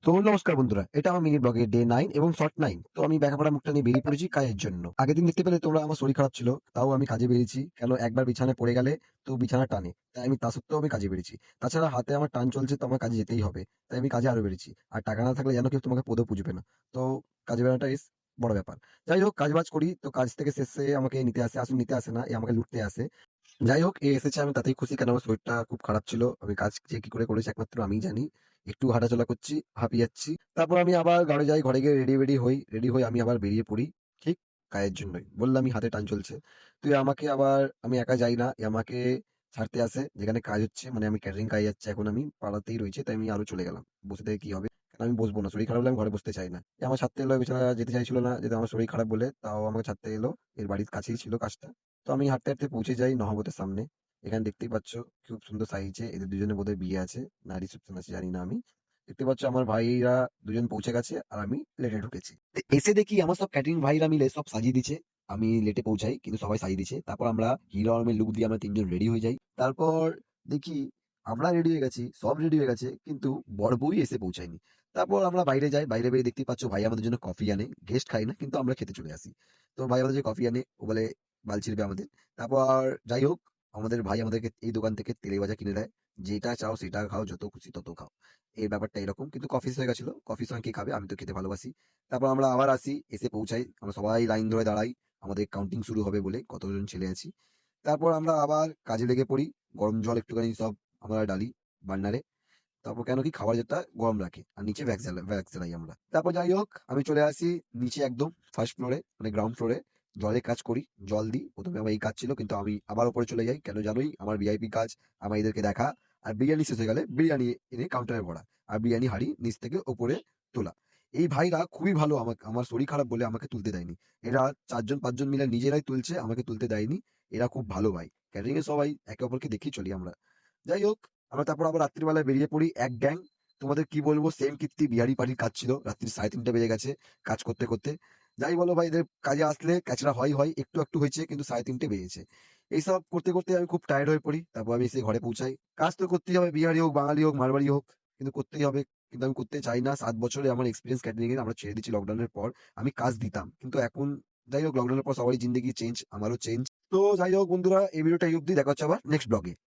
তো নমস্কার বন্ধুরা। এটা আমার মিনি ব্লগের ডে 9 এবং শর্ট 9। তো আমি ব্যাকাপড়া মুখটা নিয়ে বেরিয়ে পড়েছি কাজের জন্য। আগের দিন দেখতে পেলে তোমরা আমার শরীর খারাপ ছিল। তাও আমি কাজে বেরিয়েছি। কেন একবার বিছানায় পড়ে গেলে তো বিছানা টানে। তাই আমি তা সত্ত্বেও আমি কাজে বেরিয়েছি। তাছাড়া হাতে আমার টান চলছে তো আমার কাজে যেতেই হবে। তাই আমি কাজে আরো বেরিয়েছি। আর টাকা না থাকলে যেন কেউ তোমাকে পদেও পুজবে না। তো কাজে বেরোনোটা ইস বড় ব্যাপার। যাই হোক কাজ-বাজ করি। তো কাজ থেকে শেষে আমাকে নিতে আসে। আসলে নিতে আসে না, এ আমাকে লুটতে আসে। যাই হোক, এ এসেছে আমি তাতেই খুশি। কেন আমার শরীরটা খুব খারাপ ছিল। আমি কাজ যে কি করে করেছি একমাত্র আমিই জানি। একটু হাঁটাচলা করছি, হাঁপিয়ে যাচ্ছি। তারপর আমি আবার ঘরে যাই। ঘরে গিয়ে রেডি-ফেডি হই। রেডি হয়ে আমি আবার বেরিয়ে পড়ি। ঠিক কাজের জন্যই। বললামই হাতে টান চলছে। তো এ আমাকে আবার আমি একা যাই না। এ আমাকে ছাড়তে আসে যেখানে কাজ হচ্ছে। মানে আমি ক্যাটারিং কাজে যাচ্ছি এখন আমি। পাড়াতেই রয়েছে। তাই আমি আরো চলে গেলাম। বসে থেকে কি হবে? কারণ আমি বসবো না। শরীর খারাপ হলে আমি ঘরে বসতে চাই না। এ আমার ছাড়তে এলো। বেচারা যেতে চাইছিল না। যেহেতু আমার শরীর খারাপ বলে। তাও আমাকে ছাড়তে এলো। এর বাড়ির কাছেই ছিল কাজটা। তো আমি হাঁটতে, হাঁটতে পৌঁছে যাই নহবতের সামনে। এখানে দেখতেই পাচ্ছ খুব সুন্দর সাজিয়েছে। এদের দুজনের বোধহয় বিয়ে আছে। না রিসেপশন আছে জানি না আমি। দেখতে পাচ্ছ আমার ভাইরা দুজন পৌঁছে গেছে আর আমি লেটে ঢুকেছি। তো এসে দেখি আমার সব ক্যাটারিং ভাইরা মিলে সব সাজিয়ে দিচ্ছে। আমি লেটে পৌঁছাই কিন্তু সবাই সাজিয়ে দিচ্ছে। তারপর আমরা হিরো আলমের লুক দিয়ে আমরা ৩ জন রেডি হয়ে যাই। তারপর দেখি আমরা রেডি হয়ে গেছি, সব রেডি হয়ে গেছে কিন্তু বর বউই এসে পৌঁছায়নি। তারপর আমরা বাইরে যাই। বাইরে বেরিয়ে দেখতেই পাচ্ছ ভাই আমাদের জন্য কফি আনে। গেস্ট খাই না কিন্তু আমরা খেতে চলে আসি। তো ভাই আমাদের যে কফি আনে ও বলে বাল ছিড়বে আমাদের। তারপর যাই হোক আমাদের ভাই আমাদেরকে এই দোকান থেকে তেলেভাজা কিনে দেয়। যেটা চাও সেটা খাও, যত খুশি তত খাও। এই ব্যাপারটা এরকম। কিন্তু কফি শেষ হয়ে গেছিল। কফির সঙ্গে কে খাবে? আমি তো খেতে ভালোবাসি। তারপর আমরা আবার আসি, এসে পৌঁছাই। আমরা সবাই লাইন ধরে দাঁড়াই। আমাদের কাউন্টিং শুরু হবে বলে কতজন ছেলে আছি। তারপর আমরা আবার কাজে লেগে পড়ি। গরম জল একটুখানি সব আমরা ঢালি বার্নারে। তারপর কেন কি খাবার যেটা গরম রাখে। আর নিচে ভ্যাক্স জ্বালাই আমরা। তারপর যাই হোক আমি চলে আসি নিচে একদম ফার্স্ট ফ্লোরে মানে গ্রাউন্ড ফ্লোরে। জলের কাজ করি। জল দিই। ১ম এ আমার এই কাজ ছিল কিন্তু আমি আবার উপরে চলে যাই। কেন জানোই? আমার ভিআইপি কাজ। আমার এদেরকে দেখা। আর বিরিয়ানি শেষ হয়ে গেলে বিরিয়ানি এনে কাউন্টারে ভরা। আর বিরিয়ানি হাঁড়ি নিচ থেকে ওপরে তোলা। এই ভাইরা খুবই ভালো আমার শরীর খারাপ বলে আমাকে তুলতে দেয়নি। এরা ৪ জন ৫ জন মিলে নিজেরাই তুলছে, আমাকে তুলতে দেয়নি। এরা খুব ভালো ভাই। ক্যাটারিং এ সবাই একে অপরকে দেখেই চলি আমরা। যাই হোক আমরা তারপর আবার রাত্রিবেলায় বেরিয়ে পড়ি এক গ্যাং। তোমাদের কি বলবো সেম কীর্তি বিহারি পার্টির কাজ ছিল। রাত্রি ৩:৩০ বেজে গেছে কাজ করতে, করতে। যাই বলো ভাই এদের কাজে আসলে ক্যাচড়া হয়। একটু, একটু হয়েছে কিন্তু ৩:৩০ বেজেছে। এইসব করতে, করতে আমি খুব টায়ার্ড হয়ে পড়ি। তারপর আমি এসে ঘরে পৌঁছাই। কাজ তো করতেই হবে বিহারি হোক, বাঙালি হোক, মারবাড়ি হোক। কিন্তু করতেই হবে। কিন্তু আমি করতে চাই না। ৭ বছরে আমার এক্সপেরিয়েন্স ক্যাটারিং এর আমরা ছেড়ে দিচ্ছি লকডাউনের পর। আমি কাজ দিতাম। কিন্তু এখন যাই হোক লকডাউনের পর সবারই জিন্দেগি চেঞ্জ, আমারও চেঞ্জ। তো যাই হোক বন্ধুরা এই ভিডিওটা এই অব্দি। দেখা হচ্ছে আবার নেক্সট ব্লগে।